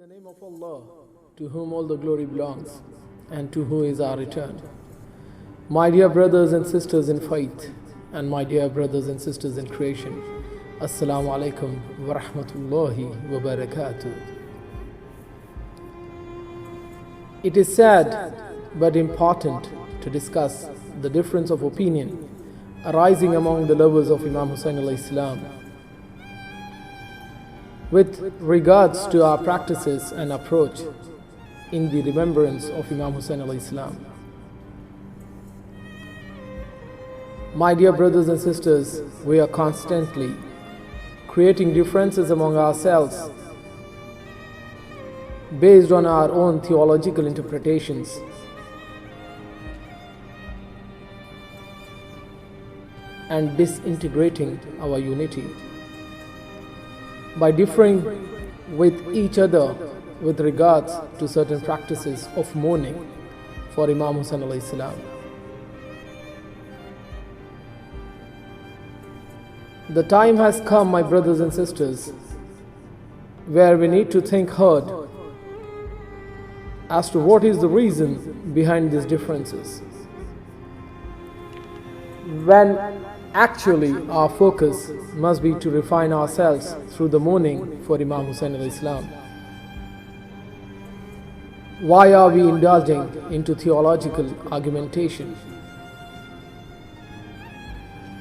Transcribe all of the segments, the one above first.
the name of Allah, to whom all the glory belongs, and to who is our return. My dear brothers and sisters in faith, and my dear brothers and sisters in creation, Assalamu alaikum wa rahmatullahi wa barakatuh. It is sad but important to discuss the difference of opinion arising among the lovers of Imam Hussein alayhi salam with regards to our practices and approach in the remembrance of Imam Hussein alayhi salam. My dear brothers and sisters, we are constantly creating differences among ourselves based on our own theological interpretations. And disintegrating our unity by differing with each other with regards to certain practices of mourning for Imam Hussein alayhi salam. The time has come, my brothers and sisters, where we need to think hard as to what is the reason behind these differences, when actually our focus must be to refine ourselves through the mourning for Imam Hussein alayhi salam. Why are we indulging into theological argumentation?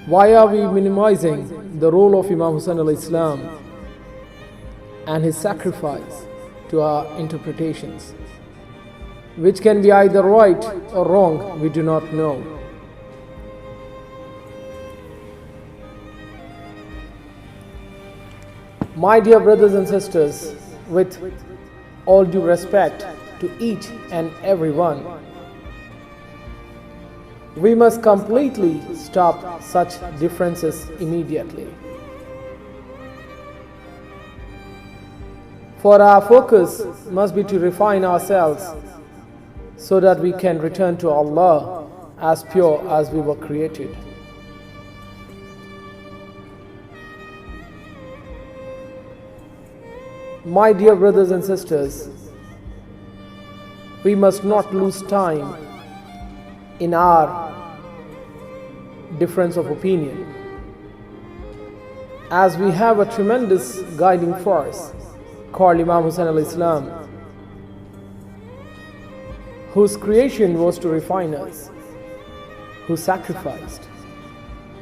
Why are we minimizing the role of Imam Hussein alayhi salam and his sacrifice to our interpretations, which can be either right or wrong, we do not know. My dear brothers and sisters, with all due respect to each and every one, we must completely stop such differences immediately. For our focus must be to refine ourselves so that we can return to Allah as pure as we were created. My dear brothers and sisters, we must not lose time in our difference of opinion, as we have a tremendous guiding force called Imam Hussein alayhi salam, whose creation was to refine us, who sacrificed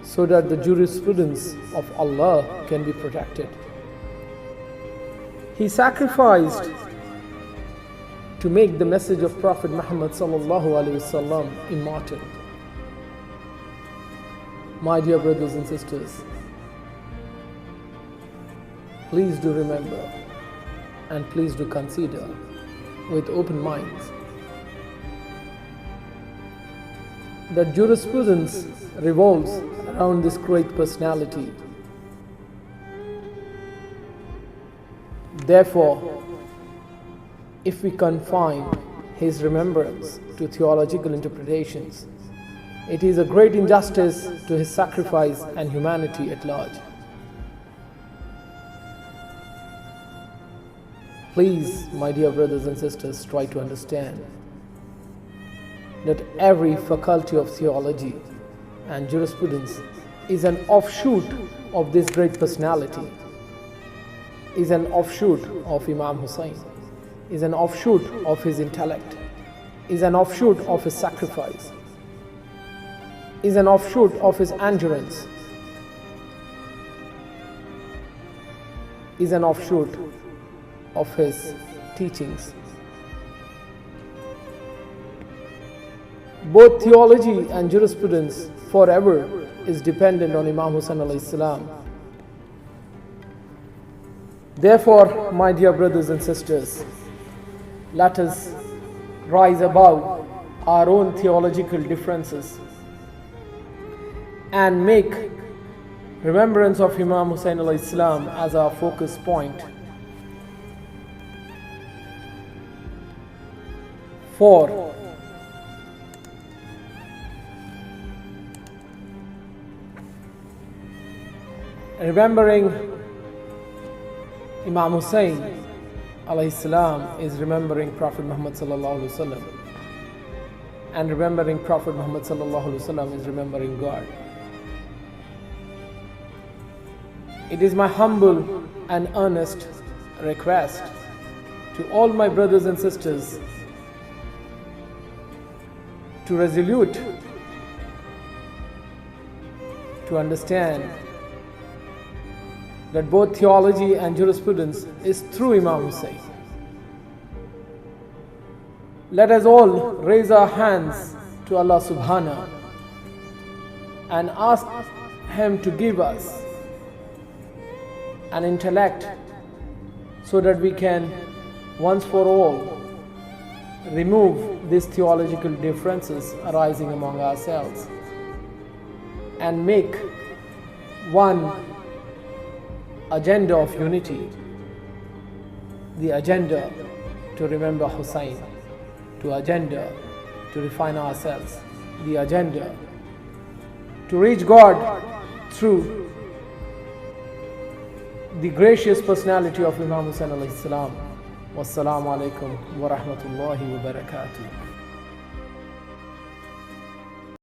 so that the jurisprudence of Allah can be protected. He sacrificed to make the message of Prophet Muhammad sallallahu alaihi wasallam immortal. My dear brothers and sisters, please do remember and please do consider with open minds that jurisprudence revolves around this great personality. Therefore, if we confine his remembrance to theological interpretations, it is a great injustice to his sacrifice and humanity at large. Please, my dear brothers and sisters, try to understand that every faculty of theology and jurisprudence is an offshoot of this great personality, is an offshoot of Imam Hussein, is an offshoot of his intellect, is an offshoot of his sacrifice, is an offshoot of his endurance, is an offshoot of his teachings. Both theology and jurisprudence forever is dependent on Imam Hussein alayhi salam. Therefore, my dear brothers and sisters, let us rise above our own theological differences and make remembrance of Imam Hussein alayhi salam as our focus point for remembering Imam Hussein alayhi salam is remembering Prophet Muhammad sallallahu alaihi wasallam, and remembering Prophet Muhammad sallallahu alaihi wasallam is remembering God. It is my humble and earnest request to all my brothers and sisters to resolute to understand that both theology and jurisprudence is through Imam Hussein. Let us all raise our hands to Allah Subhanahu and ask Him to give us an intellect so that we can once for all remove these theological differences arising among ourselves and make one agenda of unity, the agenda to remember Hussein, to agenda to refine ourselves, the agenda to reach God through the gracious personality of Imam Hussein alayhi salam. Wassalamu alaikum wa rahmatullahi wa barakatuh.